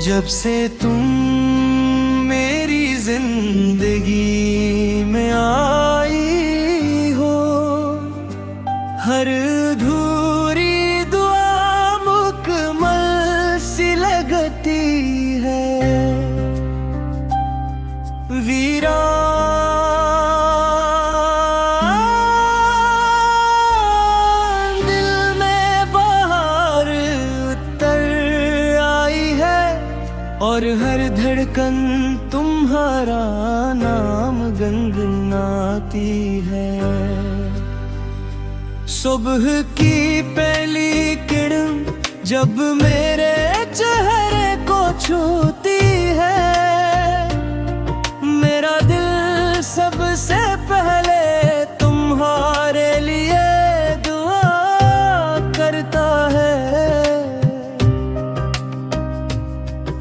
जब से तुम मेरी जिंदगी में आई हो, हर अधूरी दुआ मुकम्मल सी लगती है। वीरान दिल में बाहर उतर आई है, और हर धड़कन तुम्हारा नाम गुनगुनाती है। सुबह की पहली किरण जब मेरे चेहरे को छूती है, मेरा दिल सबसे पहले तुम्हारे लिए दुआ करता है।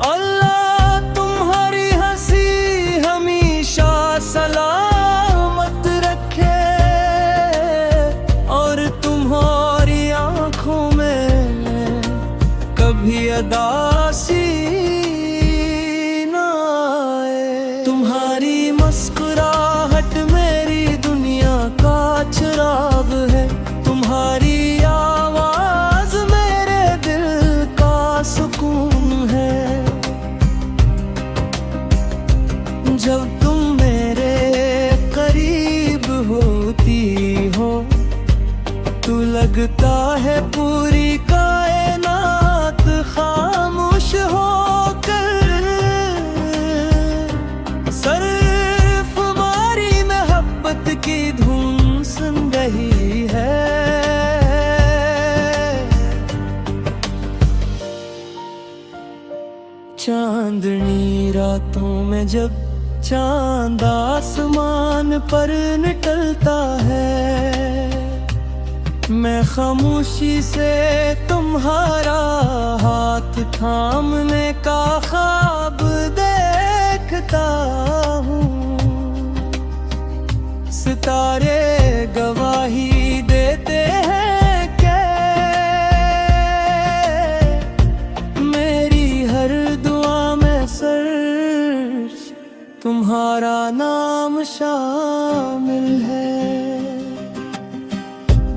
अल्लाह तुम्हारी हंसी हमेशा सलामत रखे, और तुम्हारी आंखों में कभी उदासी ना आए। तुम्हारी मुस्कुराहट मेरी दुनिया का चिराग है, तुम्हारी आवाज मेरे दिल का सुकून है। जब तुम मेरे करीब होती हो तो लगता है पूरी कायनात खामोश होकर सिर्फ हमारी मोहब्बत की धुन सुन रही है। चांदनी रातों में जब चांद आसमान पर निकलता है, मैं खामोशी से तुम्हारा हाथ थामने का ख्वाब देखता हूँ। सितारे गवाही देते हैं कि मेरी हर दुआ में सिर्फ तुम्हारा नाम शामिल है।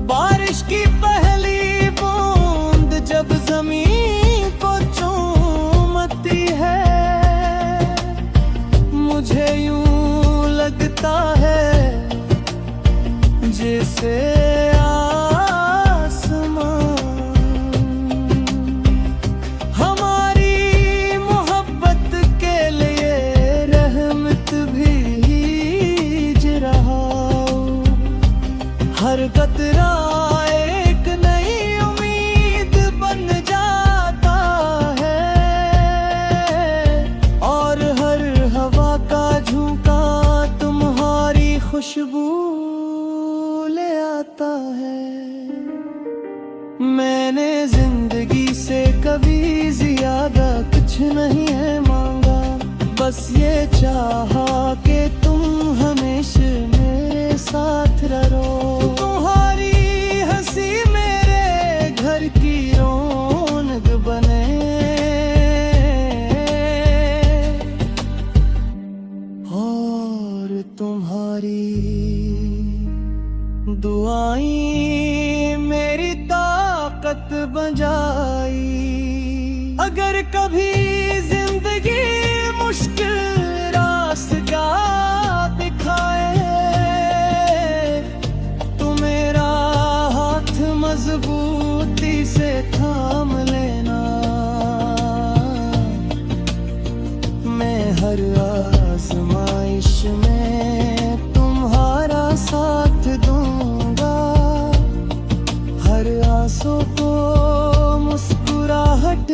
बारिश की पहली बूंद जब जमीन को चूमती है, मुझे यूं लगता है जैसे आसमान हमारी मोहब्बत के लिए रहमत भीज रहा। हर कतरा एक नई उम्मीद बन जाता है, और हर हवा का झोंका तुम्हारी खुशबू ले आता है। मैंने जिंदगी से कभी ज्यादा कुछ नहीं है मांगा, बस ये चाहा कि तुम हमेशा मेरे साथ रहो। तुम्हारी हंसी मेरे घर की रौनक बने, और तुम्हारी दुआएं मेरी ताकत बन जाई। अगर कभी जिंदगी मुश्किल रास्ता दिखाए तो मेरा हाथ मजबूती से थाम लेना। मैं हर आजमाइश में तुम्हारा साथ दूंगा, हर आंसू को मुस्कुराहट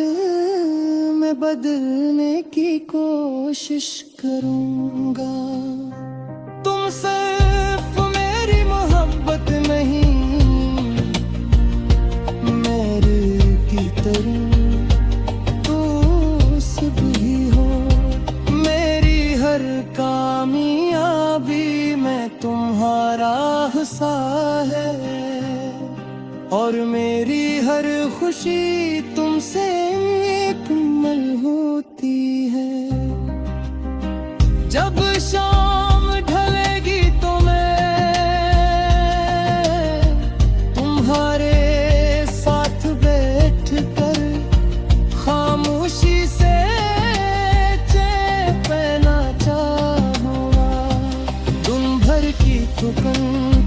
में बदलने की कोशिश करूंगा। तुम सिर्फ मेरी मोहब्बत नहीं, मेरे की तरह तू सब ही हो। मेरी हर कामयाबी में तुम्हारा हिस्सा है, और मेरी हर खुशी तुमसे मुकम्मल होती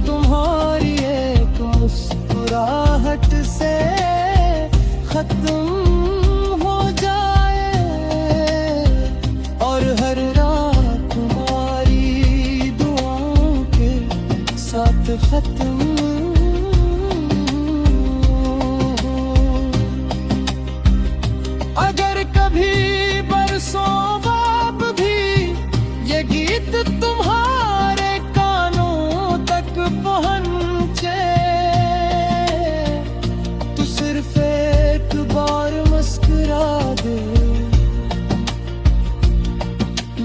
तुम्हारी एक मुस्कुराहट से खत्म हो जाए, और हर रात तुम्हारी दुआओं के साथ खत्म हो। अगर कभी बरसों बाद भी ये गीत तुम्हारे कानों तक पहुंचे, तो सिर्फ एक बार मुस्कुरा दे,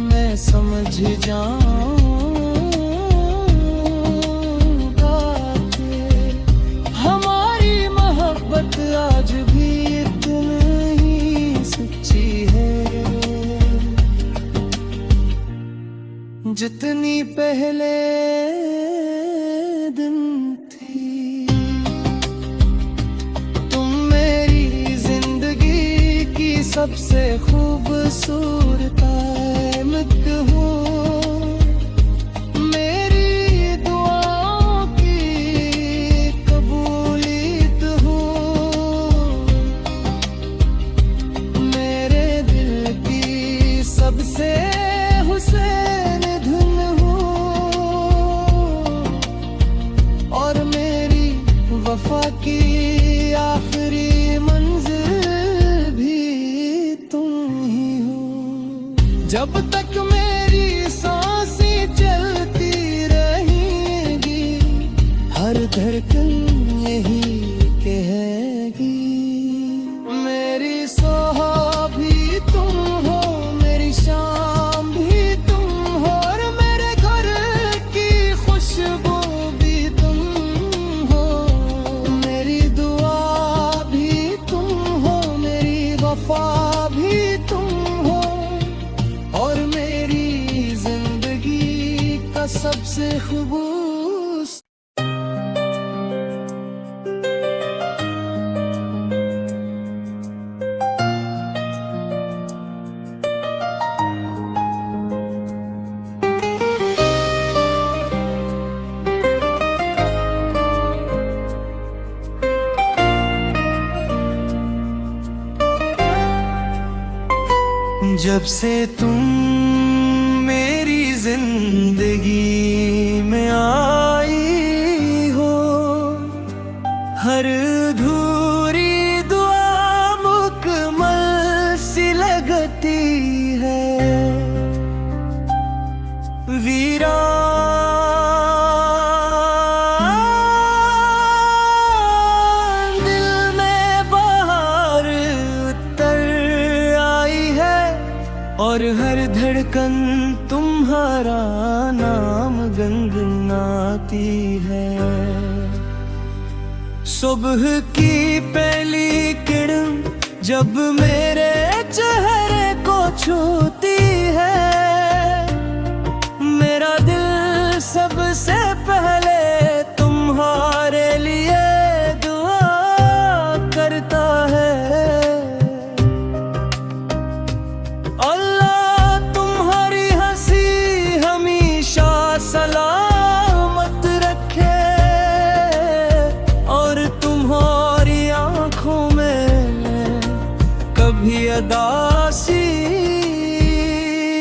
मैं समझ जाऊंगा कि हमारी मोहब्बत आज भी इतनी ही सच्ची है जितनी पहले दिन थी। तुम मेरी जिंदगी की सबसे खूबसूरत आमद हो, मेरी दुआओं की कबूलियत हो, मेरे दिल की सबसे हुसैन धुन हो, और मेरी वफा की आखिरी मंजिल भी तुम ही हो। जब तक मेरी सांसें चलती रहेंगी, हर धड़कन यही कहेगी, मेरी सुबह भी तुम हो, मेरी शाम भी तुम हो, और मेरे घर की खुशबू भी तुम हो, मेरी दुआ भी तुम हो, मेरी वफा भी तुम हो, और मेरी जिंदगी का सबसे खूबसूरत। जब से तुम मेरी जिंदगी में आई हो, हर अधूरी दुआ मुकम्मल सी लगती है। वीरान दिल में बहार उतर आई है, और हर धड़कन तुम्हारा नाम गुनगुनाती है। सुबह की पहली किरण जब मेरे चेहरे को छूती है, मेरा दिल सबसे पहले तुम्हारे लिए दुआ करता है। सलामत रखे, और तुम्हारी आंखों में कभी उदासी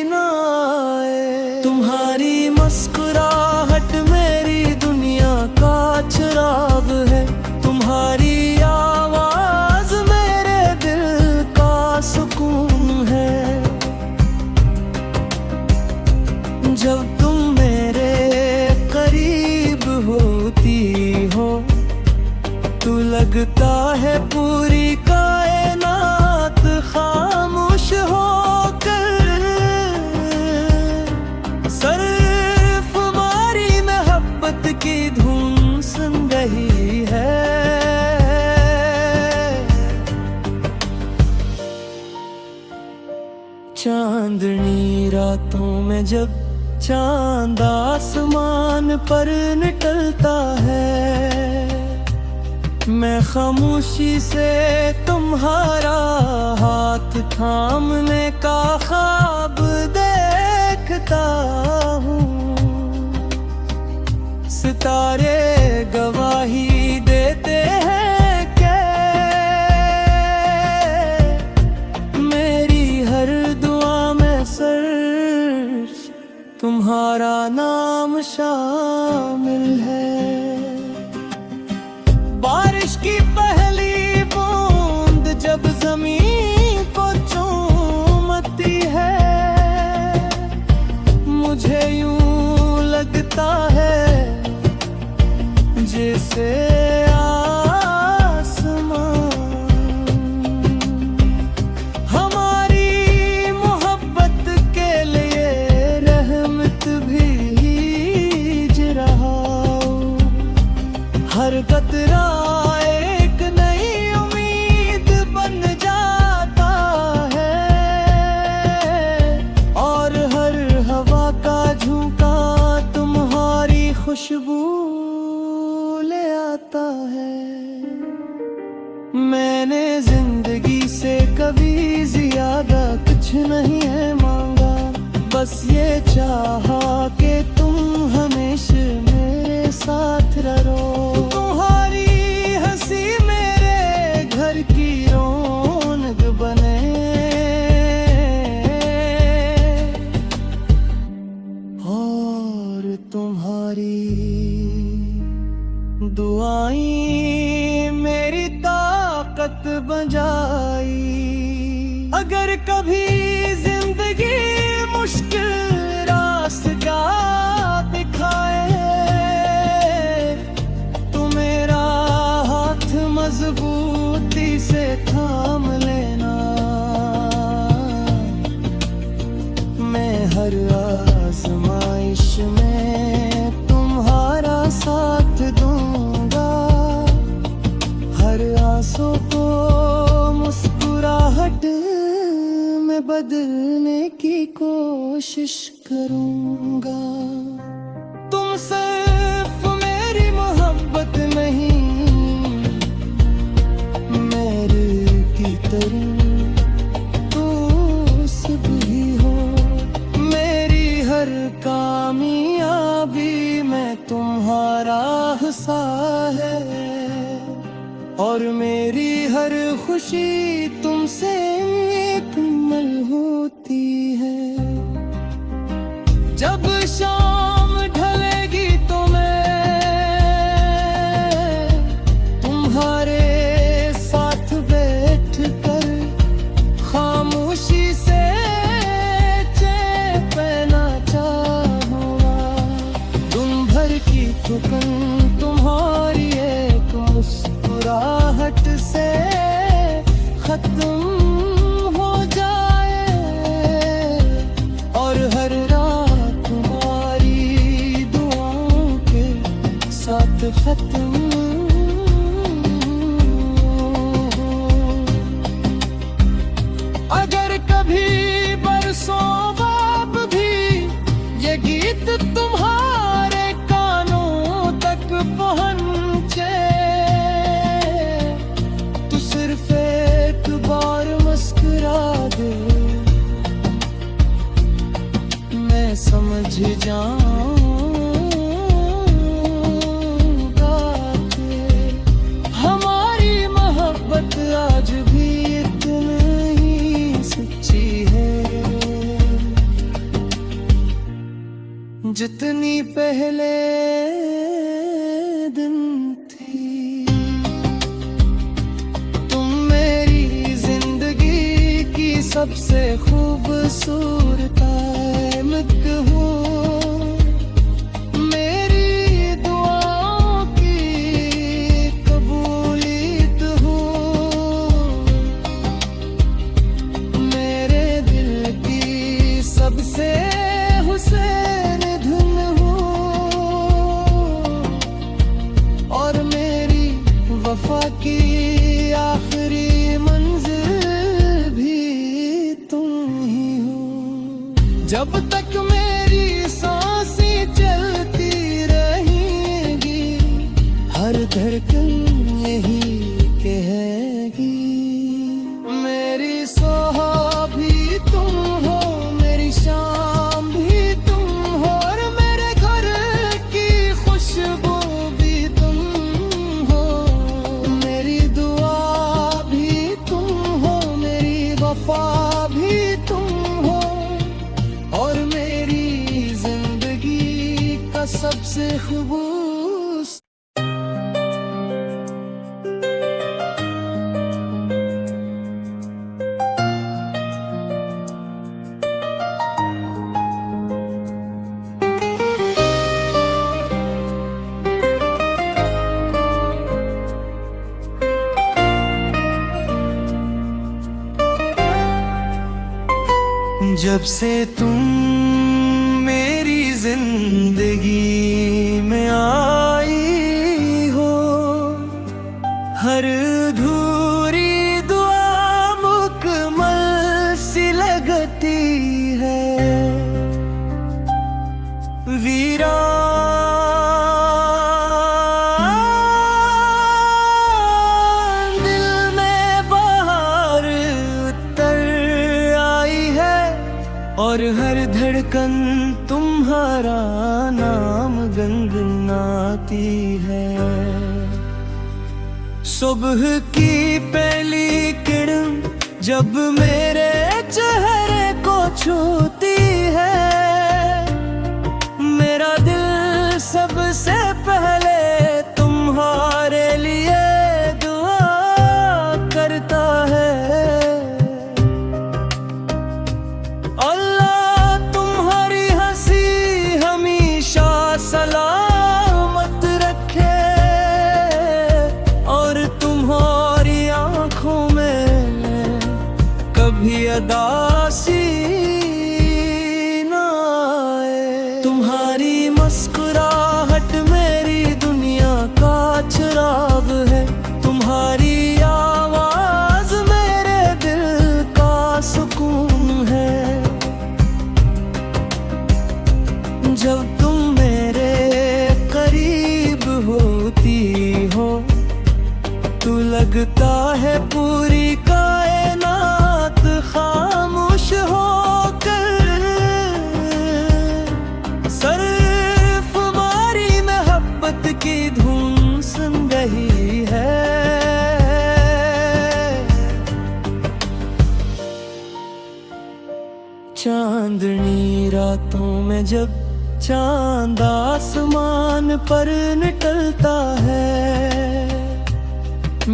न आए। तुम्हारी मुस्कुराहट मेरी दुनिया का चिराग है, तुम्हारी आवाज मेरे दिल का सुकून है। जब तुम मेरे करीब होती हो, तो लगता है पूरी कायनात खामोश होकर सिर्फ हमारी मोहब्बत की धुन सुन रही है। चांदनी रातों में जब चांद आसमान पर निकलता है, मैं खामोशी से तुम्हारा हाथ थामने का ख्वाब देखता हूँ। सितारे गवाही देते हैं कि मेरी हर दुआ में सर तुम्हारा नाम शामिल है। बारिश की पहली बूंद जब जमीन को चूमती है, मुझे यूं लगता है जैसे आसमान हमारी मोहब्बत के लिए रहमत भीज रहा। हर कतरा एक नई उम्मीद बन जाता है, और हर हवा का झोंका तुम्हारी खुशबू ले आता है। मैंने जिंदगी से कभी ज्यादा कुछ नहीं है मांगा, बस ये चाहा कि तुम हमेशा मेरे साथ रहो। तुम्हारी हंसी मेरे घर की रौनक बने, और तुम्हारी दुआएं मेरी ताकत बन जाई। अगर कभी जिंदगी मुश्किल रास्ता दिखाए तो मेरा हाथ मजबूती से थाम लेना। मैं हर आजमाइश में तुम्हारा साथ दूंगा, हर आंसू को मुस्कुराहट में बदलने की कोशिश करूंगा। तुम सिर्फ मेरी मोहब्बत नहीं, मेरे की तरह तू सब ही हो। मेरी हर कामयाबी में तुम्हारा हिस्सा है, और मेरी हर खुशी तुमसे मुकम्मल होती है। जब शाम ढलेगी तो मैं तुम्हारे साथ बैठकर खामोशी से चैन पहना चाहूँगा। दिन भर की थकन तुम्हारी एक मुस्कुराहट से खत्म हो जाए, और हर रात तुम्हारी दुआओं के साथ खत्म हो। अगर कभी बरसों बाद भी ये गीत तुम्हारे कानों तक पहुँचे तो सिर्फ एक बार मुस्कुरा दे, मैं समझ जाऊंगा कि हमारी मोहब्बत आज भी इतनी ही सच्ची है जितनी पहले दिन थी। तुम मेरी जिंदगी की सबसे खूबसूरत आमद हो, मेरी दुआओं की कबूलियत हो, मेरे दिल की सबसे हुसैन धुन हो, और मेरी वफा की आखिरी मंजिल भी तुम ही हो। जब तक मेरी सांसें चलती रहेंगी, हर धड़कन यही कहेगी, मेरी सुबह भी तुम हो, मेरी शाम भी तुम हो, और मेरे घर की खुशबू जब से तुम मेरी जिंदगी में आई हो, हर अधूरी दुआ मुकम्मल सी लगती है। वीरान दिल में बाहर उतर आई है, और हर धड़कन तुम्हारा नाम गुनगुनाती है। सुबह की पहली किरण जब मेरे चेहरे को छूती है, मेरा दिल सबसे पहले तुम्हारे लिए दुआ करता है। अल्लाह तुम्हारी हंसी हमेशा सलामत रखे, और तुम्हारी आंखों में कभी उदासी ना आए। तुम्हारी मुस्कुराहट मेरी दुनिया का चिराग है, तुम्हारी आवाज मेरे दिल का सुकून है। जब तुम मेरे करीब होती हो तो लगता है पूरी कायनात खामोश होकर सिर्फ हमारी मोहब्बत की धुन सुन रही है। चांदनी रातों में जब चांद आसमान पर निकलता है,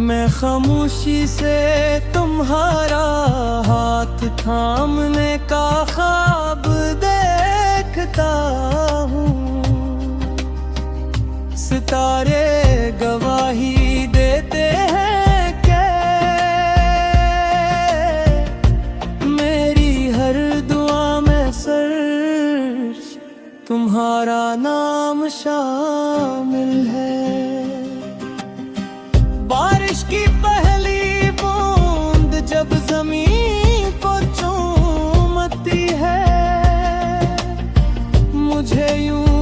मैं खामोशी से तुम्हारा हाथ थामने का ख्वाब देखता हूँ। सितारे गवाही देते हैं कि मेरी हर दुआ में सर्च तुम्हारा नाम शामिल है। बारिश की पहली बूंद जब जमीन को चूमती है, मुझे यूं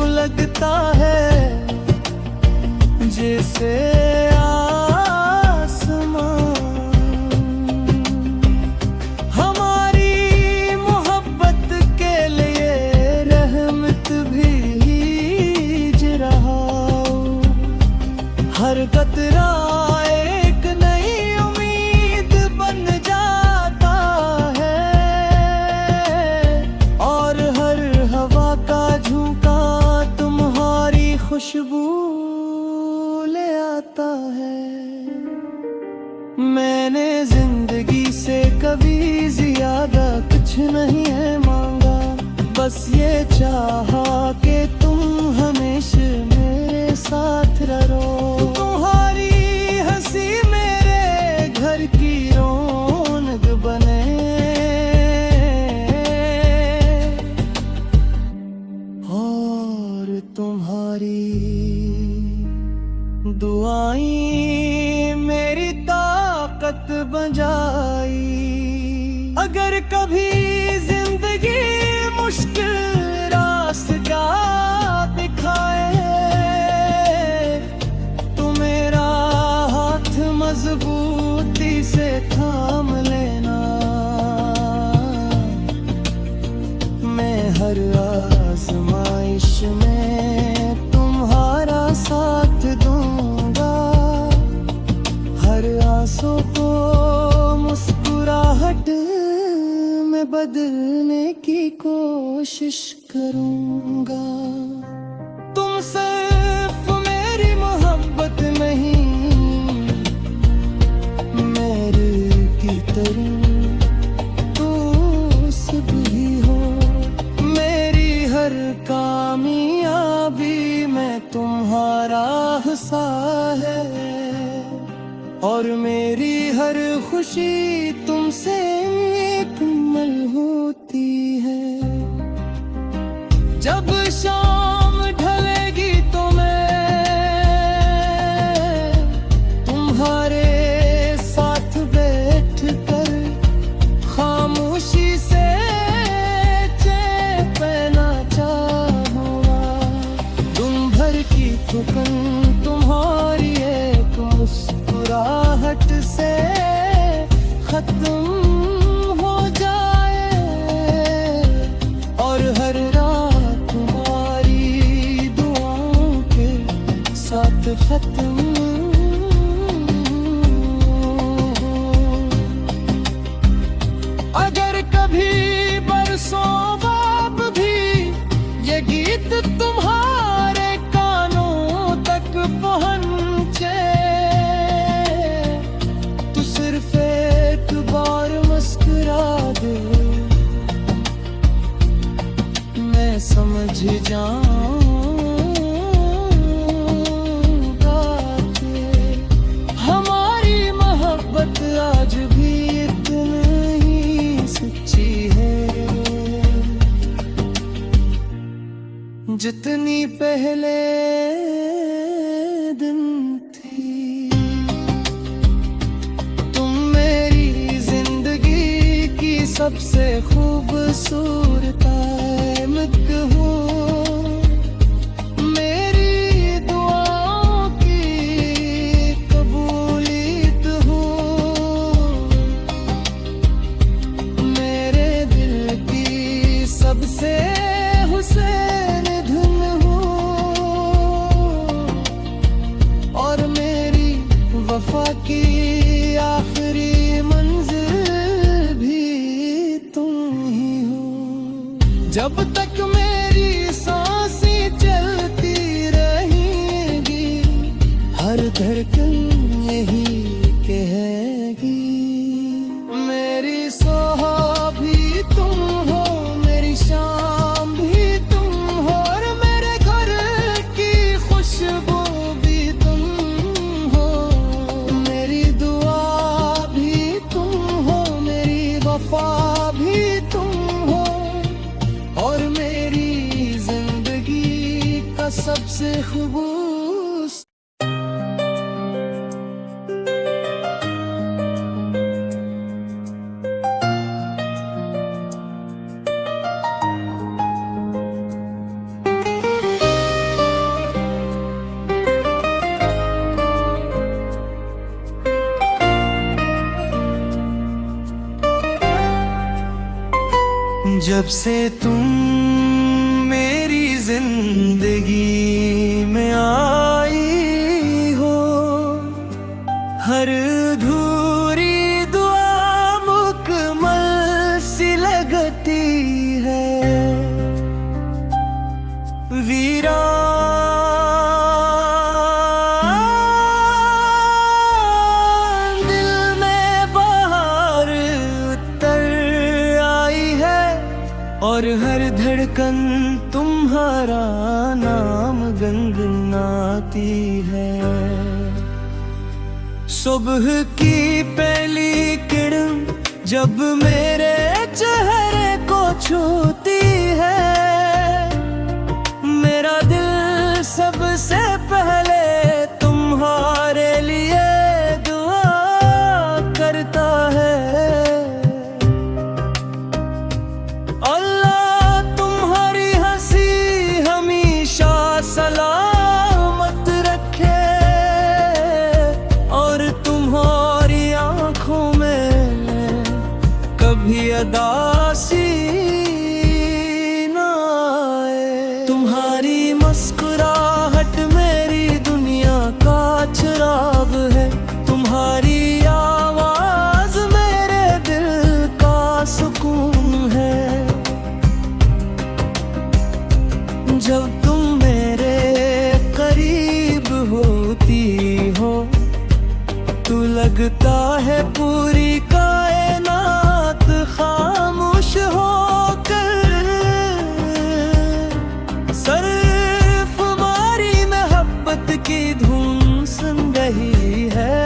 लगता है जैसे आसमान हमारी मोहब्बत के लिए रहमत भीज रहा। हर कतरा एक नई उम्मीद बन जाता है, और हर हवा का झोंका तुम्हारी खुशबू ले आता है। मैंने जिंदगी से कभी ज्यादा कुछ नहीं है मांगा, बस ये चाहा कि तुम हमेशा मेरे साथ रहो। तुम्हारी हंसी मेरे घर की रौनक बने, और तुम्हारी दुआएं मेरी ताकत बन जाई। अगर कभी जिंदगी मुश्किल रास्ता दिखाए तो मेरा हाथ मजबूती से थाम लेना। मैं हर आजमाइश में तुम्हारा साथ दूंगा, हर आंसू को मुस्कुराहट में बदलने की कोशिश करूंगा। तुम सिर्फ मेरी मोहब्बत नहीं, मेरे की तरह तू सब ही हो। मेरी हर कामयाबी में तुम्हारा हिस्सा है, और मेरी हर खुशी तुमसे मुकम्मल होती तुम्हारी एक मुस्कुराहट से खत्म हो जाए, और हर रात तुम्हारी दुआओं के साथ खत्म। अगर कभी बरसों बाद भी ये गीत तुम्हारे कानों तक पहुंचे, तो सिर्फ एक बार मुस्कुरा दे, मैं समझ जाऊंगा कि हमारी मोहब्बत आज भी जितनी पहले दिन थी। तुम मेरी जिंदगी की सबसे खूबसूरत आमद हो, मेरी दुआओं की कबूलियत हो, मेरे दिल की सबसे हुसैन वफा की आखिरी मंजिल भी तुम ही हो। जब तक मेरी सांसें चलती रहेंगी, हर धड़कन यही कहेगी, मेरी सुबह भी तुम हो, मेरी शाम भी तुम हो, और मेरे घर की खुशबू भी तुम हो, मेरी दुआ भी तुम हो, मेरी वफा भी तुम हो, और मेरी जिंदगी का सबसे खूबसूरत। जब से तुम मेरी जिंदगी में आई हो, हर अधूरी दुआ मुकम्मल सी लगती है। वीरान दिल में बहार उतर आई है, और हर धड़कन तुम्हारा नाम गुनगुनाती है। सुबह की पहली किरण जब मेरे चेहरे को छूती है, मेरा दिल सबसे पहले तुम्हारे लिए दुआ करता है। सलामत रखे, और तुम्हारी आंखों में कभी अदासी न आए। तुम्हारी मुस्कुराहट मेरी दुनिया का चिराग है, तुम्हारी आवाज मेरे दिल का सुकून है। जब तुम मेरे करीब होती हो, तो लगता है पूरी कायनात खामोश होकर सिर्फ हमारी मोहब्बत की धुन सुन रही है।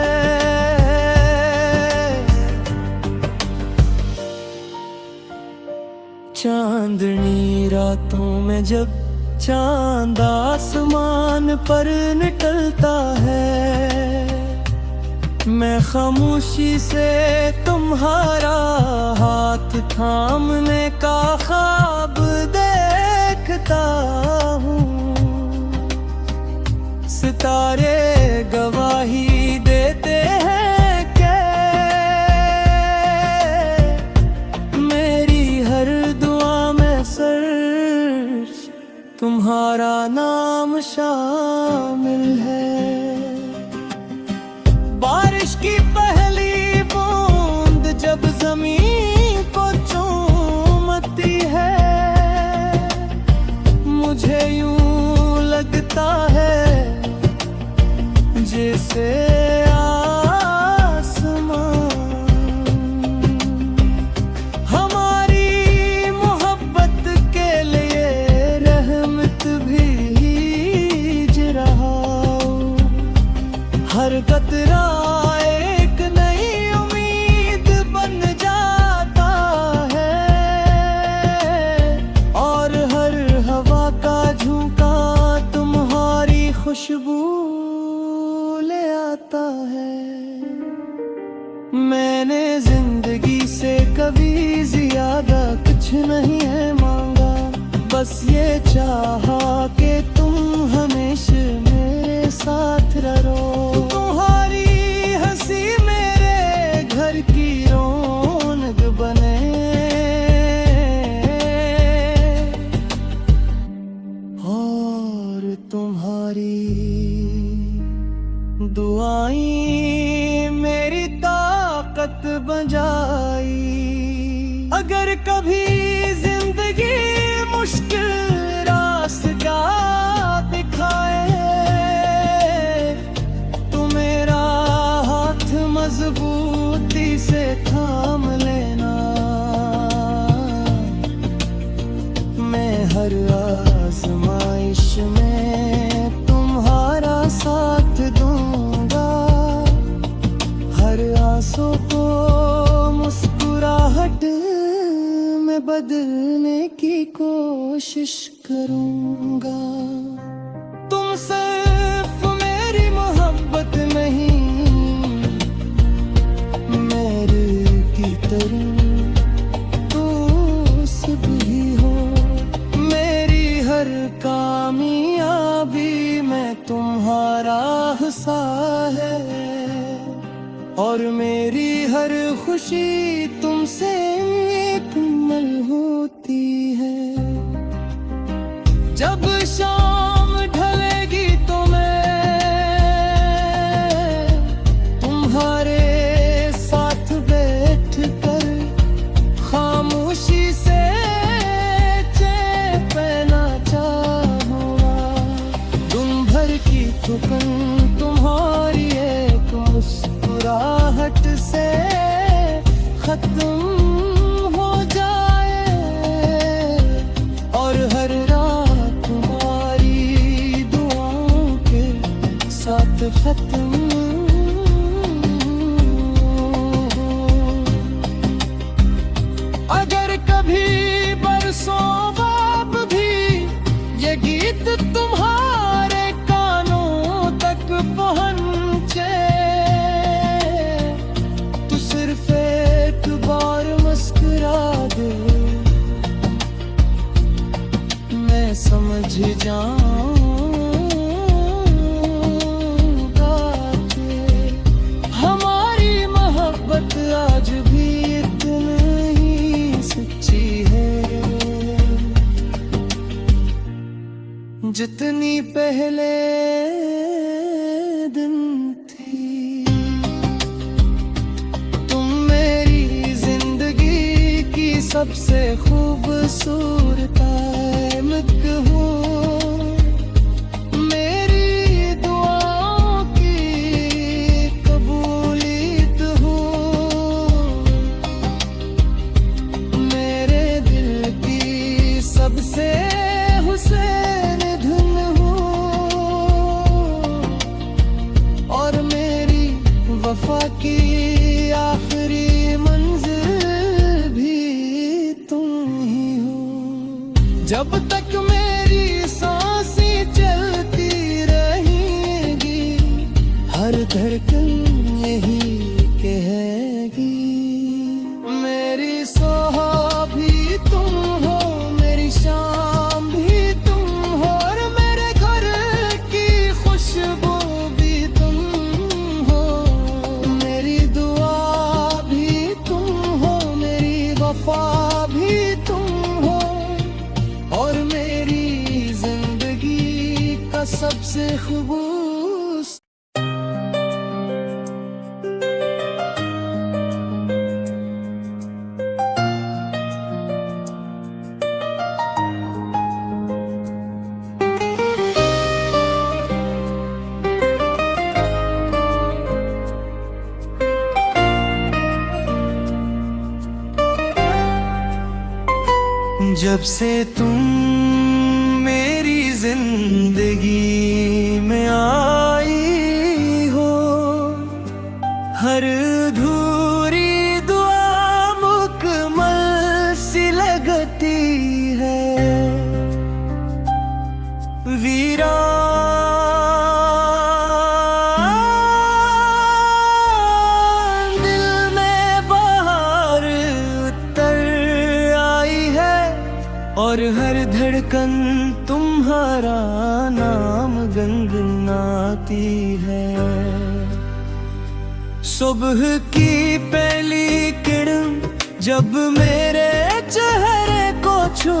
चांदनी रातों में जब चांद आसमान पर निकलता है, मैं खामोशी से तुम्हारा हाथ थामने का ख्वाब देखता हूँ। सितारे गवाही देते हैं कि मेरी हर दुआ में सर्च तुम्हारा नाम शामिल है। बारिश की पहली बूंद जब जमीन को चूमती है, मुझे यूं लगता है जैसे आसमां हमारी मोहब्बत के लिए रहमत भीज रहा। हर कतरा एक नई उम्मीद बन जाता है, और हर हवा का झोंका तुम्हारी खुशबू ले आता है। मैंने जिंदगी से कभी ज्यादा कुछ नहीं है मांगा, बस ये चाहा कि तुम हमेशा मेरे साथ रहो। तुम्हारी हंसी मेरे घर की रौनक बने, और तुम्हारी दुआएं मेरी ताकत बन जाई। अगर कभी जिंदगी मुश्किल रास्ता दिखाए तो मेरा हाथ मजबूती से थाम लेना। मैं हर आजमाइश में तुम्हारा साथ दूंगा, हर आंसू को मुस्कुराहट में बदलने की कोशिश करूंगा। तुम सिर्फ मेरी मोहब्बत नहीं, मेरे की तरह तू सब ही हो। मेरी हर कामयाबी में तुम्हारा हिस्सा है, और मेरी हर खुशी तुमसे मुकम्मल होती है। जब शाम ढलेगी तो मैं तुम्हारे साथ बैठ कर खामोशी से चैन पहना चाहूँगा। दिन भर की थकन तुम्हारी एक मुस्कुराहट से खत्म हो जाए, और हर रात तुम्हारी दुआओं के साथ खत्म हो। अगर कभी बरसों बाद भी ये गीत तुम्हारे कानों तक पहुँचे, सिर्फ एक बार मुस्कुरा दे, मैं समझ जाऊंगा कि हमारी मोहब्बत आज भी इतनी ही सच्ची है जितनी पहले दिन थी। सबसे खूबसूरत आमद हो, मेरी दुआओं की कबूलियत हो, मेरे दिल की सबसे हुसैन धुन हो, और मेरी वफा की आखिरी जब तक मेरी सांसें चलती रहेंगी, हर धड़कन यही कहेगी, मेरी सुबह भी तुम हो, मेरी शाम भी तुम हो, और मेरे घर की खुशबू से खुबूस। जब से तुम मेरी जिंदगी में आई हो, हर अधूरी दुआ मुकम्मल सी लगती है। वीरान दिल में बहार उतर आई है, और हर धड़कन तुम्हारा नाम गुनगुनाती है। सुबह की पहली किरण जब मेरे चेहरे को छू